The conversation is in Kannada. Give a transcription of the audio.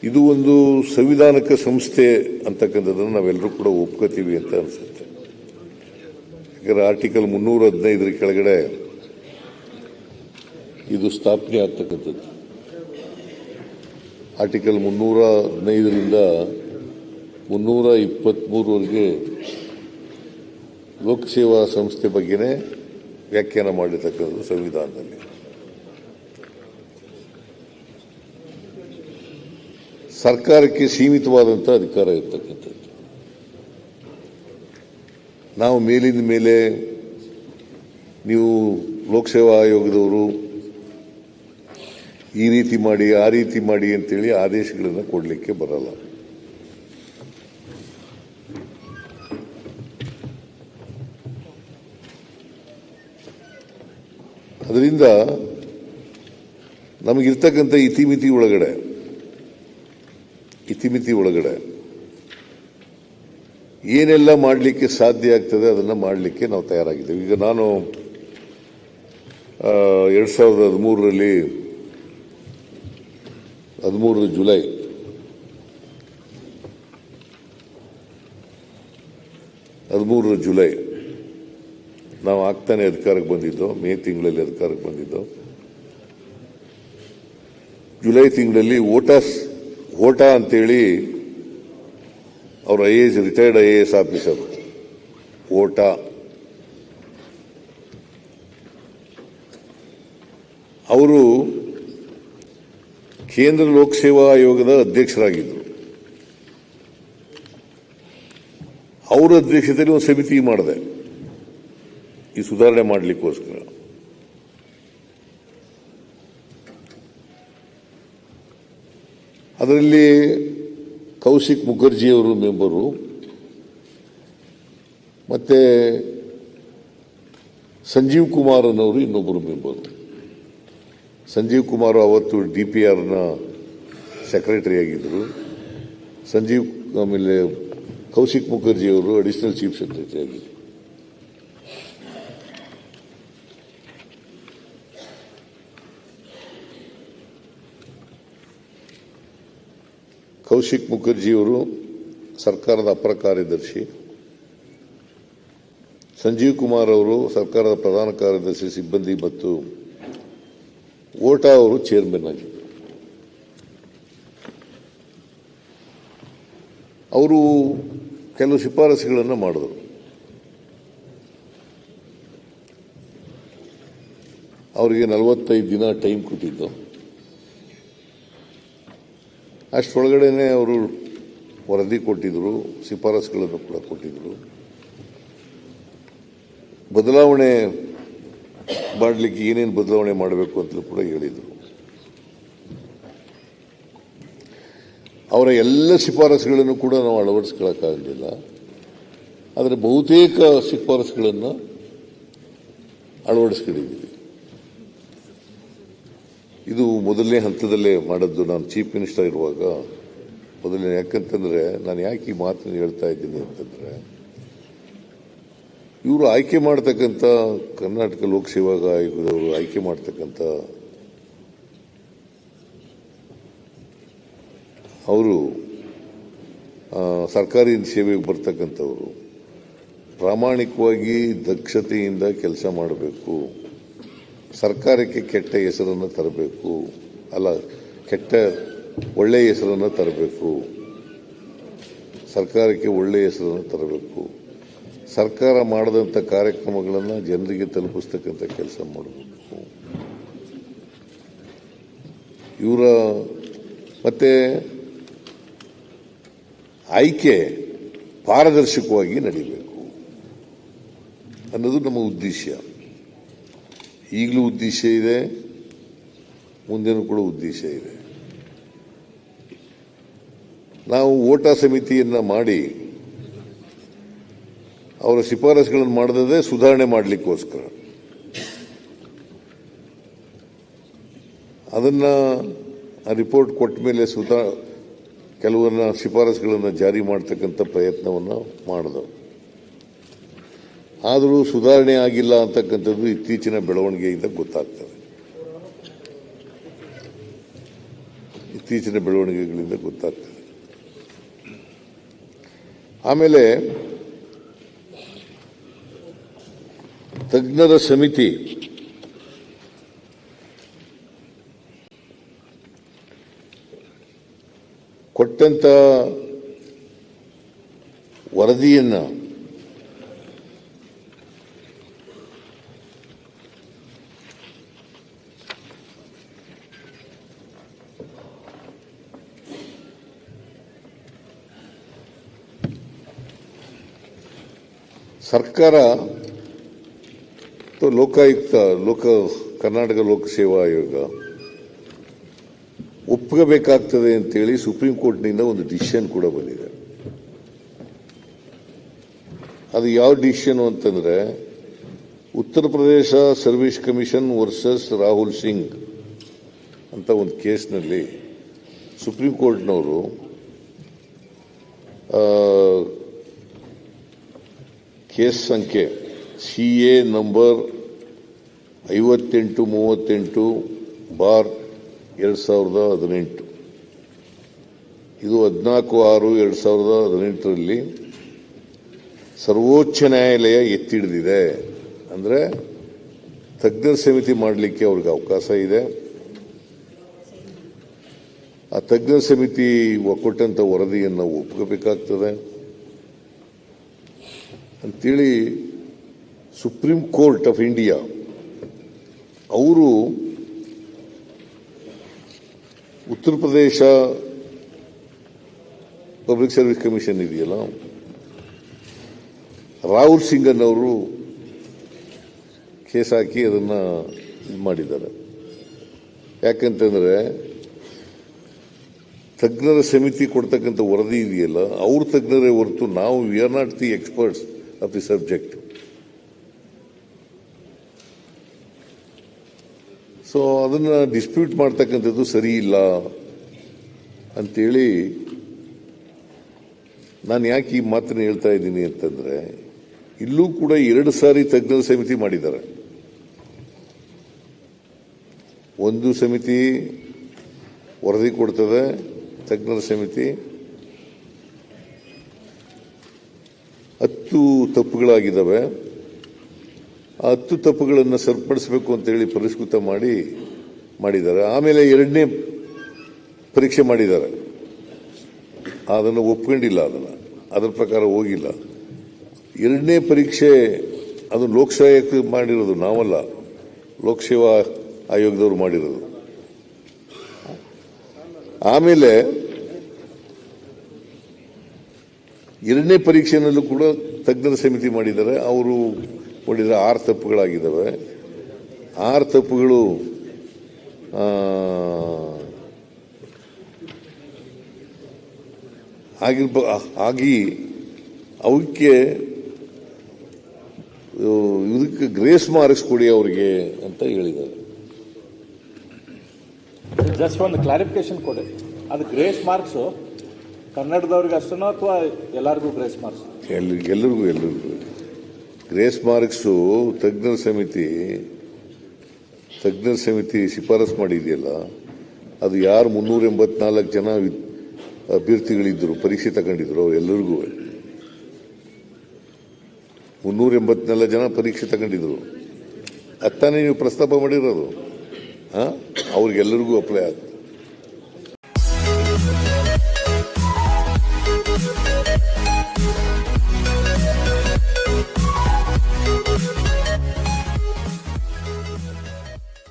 ಇದು ಒಂದು ಸಂವಿಧಾನಿಕ ಸಂಸ್ಥೆ ಅಂತಕ್ಕಂಥದ್ದನ್ನು ನಾವೆಲ್ಲರೂ ಕೂಡ ಒಪ್ಕೋತೀವಿ ಅಂತ ಅನಿಸುತ್ತೆ. ಯಾಕಂದರೆ ಆರ್ಟಿಕಲ್ 315 ಕೆಳಗಡೆ ಇದು ಸ್ಥಾಪನೆ ಆಗ್ತಕ್ಕಂಥದ್ದು. ಆರ್ಟಿಕಲ್ 315ರಿಂದ 323ವರೆಗೆ ಲೋಕಸೇವಾ ಸಂಸ್ಥೆ ಬಗ್ಗೆನೇ ವ್ಯಾಖ್ಯಾನ ಮಾಡಿರ್ತಕ್ಕಂಥದ್ದು ಸಂವಿಧಾನದಲ್ಲಿ. ಸರ್ಕಾರಕ್ಕೆ ಸೀಮಿತವಾದಂಥ ಅಧಿಕಾರ ಇರ್ತಕ್ಕಂಥದ್ದು. ನಾವು ಮೇಲಿಂದ ಮೇಲೆ ನೀವು ಲೋಕಸೇವಾ ಆಯೋಗದವರು ಈ ರೀತಿ ಮಾಡಿ ಆ ರೀತಿ ಮಾಡಿ ಅಂತೇಳಿ ಆದೇಶಗಳನ್ನು ಕೊಡಲಿಕ್ಕೆ ಬರಲ್ಲ. ಅದರಿಂದ ನಮಗಿರ್ತಕ್ಕಂಥ ಇತಿಮಿತಿ ಒಳಗಡೆ ಏನೆಲ್ಲ ಮಾಡಲಿಕ್ಕೆ ಸಾಧ್ಯ ಆಗ್ತದೆ ಅದನ್ನು ಮಾಡಲಿಕ್ಕೆ ನಾವು ತಯಾರಾಗಿದ್ದೇವೆ. ಈಗ ನಾನು 2013ರಲ್ಲಿ 13 ಜುಲೈ ನಾವು ಆಗ್ತಾನೆ ಅಧಿಕಾರಕ್ಕೆ ಬಂದಿದ್ದು. ಮೇ ತಿಂಗಳಲ್ಲಿ ಅಧಿಕಾರಕ್ಕೆ ಬಂದಿದ್ದು. ಜುಲೈ ತಿಂಗಳಲ್ಲಿ ಓಟಾ ಅಂತೇಳಿ ಅವರು ರಿಟೈರ್ಡ್ IAS ಆಫೀಸರ್ ಓಟಾ ಅವರು ಕೇಂದ್ರ ಲೋಕಸೇವಾ ಆಯೋಗದ ಅಧ್ಯಕ್ಷರಾಗಿದ್ದರು. ಅವರ ಅಧ್ಯಕ್ಷತೆಯಲ್ಲಿ ಒಂದು ಸಮಿತಿ ಮಾಡಿದೆ ಈ ಸುಧಾರಣೆ ಮಾಡಲಿಕ್ಕೋಸ್ಕರ. ಅದರಲ್ಲಿ ಕೌಶಿಕ್ ಮುಖರ್ಜಿ ಅವರು ಮೆಂಬರು, ಮತ್ತೆ ಸಂಜೀವ್ ಕುಮಾರ್ ಅನ್ನೋರು ಇನ್ನೊಬ್ಬರು ಮೆಂಬರು. ಸಂಜೀವ್ ಕುಮಾರ್ ಅವತ್ತು DPRನ ಸೆಕ್ರೆಟರಿ ಆಗಿದ್ದರು. ಆಮೇಲೆ ಕೌಶಿಕ್ ಮುಖರ್ಜಿ ಅವರು ಅಡಿಷನಲ್ ಚೀಫ್ ಸೆಕ್ರೆಟರಿ ಆಗಿದ್ದರು. ಕೌಶಿಕ್ ಮುಖರ್ಜಿಯವರು ಸರ್ಕಾರದ ಅಪರ ಕಾರ್ಯದರ್ಶಿ, ಸಂಜೀವ್ ಕುಮಾರ್ ಅವರು ಸರ್ಕಾರದ ಪ್ರಧಾನ ಕಾರ್ಯದರ್ಶಿ ಸಿಬ್ಬಂದಿ ಮತ್ತು ಓಟಾ ಅವರು ಚೇರ್ಮನ್ ಆಗಿದ್ದರು. ಅವರು ಕೆಲವು ಶಿಫಾರಸುಗಳನ್ನು ಮಾಡಿದರು. ಅವರಿಗೆ 45 ದಿನ ಟೈಮ್ ಕೊಟ್ಟಿದ್ದು. ಅಷ್ಟರೊಳಗಡೆನೆ ಅವರು ವರದಿ ಕೊಟ್ಟಿದ್ರು, ಶಿಫಾರಸುಗಳನ್ನು ಕೂಡ ಕೊಟ್ಟಿದ್ರು. ಬದಲಾವಣೆ ಮಾಡಲಿಕ್ಕೆ ಏನೇನು ಬದಲಾವಣೆ ಮಾಡಬೇಕು ಅಂತಲೂ ಕೂಡ ಹೇಳಿದರು. ಅವರ ಎಲ್ಲ ಶಿಫಾರಸುಗಳನ್ನು ಕೂಡ ನಾವು ಅಳವಡಿಸ್ಕೊಳ್ಳೋಕ್ಕಾಗಲಿಲ್ಲ. ಆದರೆ ಬಹುತೇಕ ಶಿಫಾರಸುಗಳನ್ನು ಅಳವಡಿಸ್ಕೊಂಡಿದ್ದೀವಿ. ಇದು ಮೊದಲನೇ ಹಂತದಲ್ಲೇ ಮಾಡಿದ್ದು. ನಾನು ಚೀಫ್ ಮಿನಿಸ್ಟರ್ ಇರುವಾಗ ಮೊದಲನೇ. ಯಾಕಂತಂದರೆ ನಾನು ಯಾಕೆ ಈ ಮಾತನ್ನು ಹೇಳ್ತಾ ಇದ್ದೀನಿ ಅಂತಂದರೆ, ಇವರು ಆಯ್ಕೆ ಮಾಡ್ತಕ್ಕಂಥ ಕರ್ನಾಟಕ ಲೋಕಸೇವಾ ಆಯೋಗದವರು ಆಯ್ಕೆ ಮಾಡ್ತಕ್ಕಂಥ ಅವರು ಸರ್ಕಾರಿ ಸೇವೆಗೆ ಬರ್ತಕ್ಕಂಥವರು ಪ್ರಾಮಾಣಿಕವಾಗಿ ದಕ್ಷತೆಯಿಂದ ಕೆಲಸ ಮಾಡಬೇಕು. ಸರ್ಕಾರಕ್ಕೆ ಕೆಟ್ಟ ಹೆಸರನ್ನು ತರಬೇಕು, ಒಳ್ಳೆಯ ಹೆಸರನ್ನು ತರಬೇಕು. ಸರ್ಕಾರಕ್ಕೆ ಒಳ್ಳೆಯ ಹೆಸರನ್ನು ತರಬೇಕು. ಸರ್ಕಾರ ಮಾಡದಂಥ ಕಾರ್ಯಕ್ರಮಗಳನ್ನು ಜನರಿಗೆ ತಲುಪಿಸ್ತಕ್ಕಂಥ ಕೆಲಸ ಮಾಡಬೇಕು. ಇವರ ಮತ್ತೆ ಆಯ್ಕೆ ಪಾರದರ್ಶಕವಾಗಿ ನಡೀಬೇಕು ಅನ್ನೋದು ನಮ್ಮ ಉದ್ದೇಶ. ಈಗಲೂ ಉದ್ದೇಶ ಇದೆ, ಮುಂದೆನೂ ಕೂಡ ಉದ್ದೇಶ ಇದೆ. ನಾವು ಓಟಾ ಸಮಿತಿಯನ್ನು ಮಾಡಿ ಅವರ ಶಿಫಾರಸುಗಳನ್ನು ಮಾಡದೇ ಸುಧಾರಣೆ ಮಾಡಲಿಕ್ಕೋಸ್ಕರ ಅದನ್ನು ರಿಪೋರ್ಟ್ ಕೊಟ್ಟ ಮೇಲೆ ಕೆಲವನ್ನ ಶಿಫಾರಸುಗಳನ್ನು ಜಾರಿ ಮಾಡತಕ್ಕಂಥ ಪ್ರಯತ್ನವನ್ನು ಮಾಡಿದವು. ಆದರೂ ಸುಧಾರಣೆ ಆಗಿಲ್ಲ ಅಂತಕ್ಕಂಥದ್ದು ಇತ್ತೀಚಿನ ಬೆಳವಣಿಗೆಯಿಂದ ಗೊತ್ತಾಗ್ತದೆ. ಇತ್ತೀಚಿನ ಬೆಳವಣಿಗೆಗಳಿಂದ ಗೊತ್ತಾಗ್ತದೆ. ಆಮೇಲೆ ತಜ್ಞರ ಸಮಿತಿ ಕೊಟ್ಟಂತ ವರದಿಯನ್ನ ಸರ್ಕಾರ ಲೋಕಾಯುಕ್ತ ಕರ್ನಾಟಕ ಲೋಕಸೇವಾ ಆಯೋಗ ಒಪ್ಪಬೇಕಾಗ್ತದೆ ಅಂತೇಳಿ ಸುಪ್ರೀಂ ಕೋರ್ಟ್ನಿಂದ ಒಂದು ಡಿಸಿಷನ್ ಕೂಡ ಬಂದಿದೆ. ಅದು ಯಾವ ಡಿಸಿಷನ್ ಅಂತಂದ್ರೆ Uttar Pradesh service commission versus Rahul Singh ಅಂತ ಒಂದು ಕೇಸ್ನಲ್ಲಿ ಸುಪ್ರೀಂ ಕೋರ್ಟ್ನವರು ಕೇಸ್ ಸಂಖ್ಯೆ CA ನಂಬರ್ 5838/2018 ಇದು 14/6/2018 ಸರ್ವೋಚ್ಚ ನ್ಯಾಯಾಲಯ ಎತ್ತಿ ಹಿಡಿದಿದೆ. ಅಂದರೆ ತಜ್ಞರ ಸಮಿತಿ ಮಾಡಲಿಕ್ಕೆ ಅವ್ರಿಗೆ ಅವಕಾಶ ಇದೆ. ಆ ತಜ್ಞರ ಸಮಿತಿ ಕೊಟ್ಟಂತ ವರದಿಯನ್ನು ಒಪ್ಪಬೇಕಾಗ್ತದೆ ಅಂತೇಳಿ ಸುಪ್ರೀಂ ಕೋರ್ಟ್ ಆಫ್ ಇಂಡಿಯಾ ಅವರು Uttar Pradesh public service commission ಇದೆಯಲ್ಲ, ರಾಹುಲ್ ಸಿಂಗ್ ಅನ್ನವರು ಕೇಸ್ ಹಾಕಿ ಅದನ್ನ ಇದು ಮಾಡಿದ್ದಾರೆ. ಯಾಕಂತಂದ್ರೆ ತಜ್ಞರ ಸಮಿತಿ ಕೊಡ್ತಕ್ಕಂಥ ವರದಿ ಇದೆಯಲ್ಲ, ಅವ್ರ ತಜ್ಞರೇ ಹೊರತು ನಾವು we are not the experts of the subject. So ಅದನ್ನ ಡಿಸ್ಪ್ಯೂಟ್ ಮಾಡ್ತಕ್ಕಂಥದ್ದು ಸರಿ ಇಲ್ಲ ಅಂತೇಳಿ ನಾನು ಯಾಕೆ ಈ ಮಾತನ್ನು ಹೇಳ್ತಾ ಇದ್ದೀನಿ ಅಂತಂದ್ರೆ, ಇಲ್ಲೂ ಕೂಡ 2 ಸಾರಿ ತಜ್ಞರ ಸಮಿತಿ ಮಾಡಿದ್ದಾರೆ. ಒಂದು ಸಮಿತಿ ವರದಿ ಕೊಡ್ತದೆ, ತಜ್ಞರ ಸಮಿತಿ 10 ತಪ್ಪುಗಳಾಗಿದ್ದಾವೆ. ಆ 10 ತಪ್ಪುಗಳನ್ನು ಸರಿಪಡಿಸಬೇಕು ಅಂತೇಳಿ ಪರಿಷ್ಕೃತ ಮಾಡಿದ್ದಾರೆ. ಆಮೇಲೆ 2ನೇ ಪರೀಕ್ಷೆ ಮಾಡಿದ್ದಾರೆ, ಅದನ್ನು ಒಪ್ಕೊಂಡಿಲ್ಲ, ಅದರ ಪ್ರಕಾರ ಹೋಗಿಲ್ಲ. 2ನೇ ಪರೀಕ್ಷೆ ಅದು ಲೋಕಸೇವಕ ಮಾಡಿರೋದು, ನಾವಲ್ಲ, ಲೋಕಸೇವಾ ಆಯೋಗದವರು ಮಾಡಿರೋದು. ಆಮೇಲೆ 2ನೇ ಪರೀಕ್ಷೆನಲ್ಲೂ ಕೂಡ ತಜ್ಞರ ಸಮಿತಿ ಮಾಡಿದ್ದಾರೆ. ಅವರು ಮಾಡಿದರೆ 6 ತಪ್ಪುಗಳಾಗಿದ್ದಾವೆ. 6 ತಪ್ಪುಗಳು ಆಗಿ ಅವಕ್ಕೆ ಇದಕ್ಕೆ ಗ್ರೇಸ್ ಮಾರ್ಕ್ಸ್ ಕೊಡಿ ಅವರಿಗೆ ಅಂತ ಹೇಳಿದ್ದಾರೆ. ಜಸ್ಟ್ ಒಂದು ಕ್ಲಾರಿಫಿಕೇಶನ್ ಕೊಡಿ, ಅದು ಗ್ರೇಸ್ ಮಾರ್ಕ್ಸ್ ಕನ್ನಡದವ್ರಿಗೆ ಅಷ್ಟನೋ ಅಥವಾ ಎಲ್ಲರಿಗೂ ಗ್ರೇಸ್ ಮಾರ್ಕ್ಸ್? ಎಲ್ಲರಿಗೂ ಗ್ರೇಸ್ ಮಾರ್ಕ್ಸು ತಜ್ಞರ ಸಮಿತಿ ಶಿಫಾರಸು ಮಾಡಿದೆಯಲ್ಲ, ಅದು ಯಾರು 384 ಜನ ಅಭ್ಯರ್ಥಿಗಳಿದ್ದರು, ಪರೀಕ್ಷೆ ತಗೊಂಡಿದ್ರು, ಅವರೆಲ್ಲರಿಗೂ 384 ಜನ ಪರೀಕ್ಷೆ ತಗೊಂಡಿದ್ರು. ಅತ್ತಾನೆ ನೀವು ಪ್ರಸ್ತಾಪ ಮಾಡಿರೋದು, ಅವ್ರಿಗೆಲ್ಲರಿಗೂ ಅಪ್ಲೈ ಆಗುತ್ತೆ.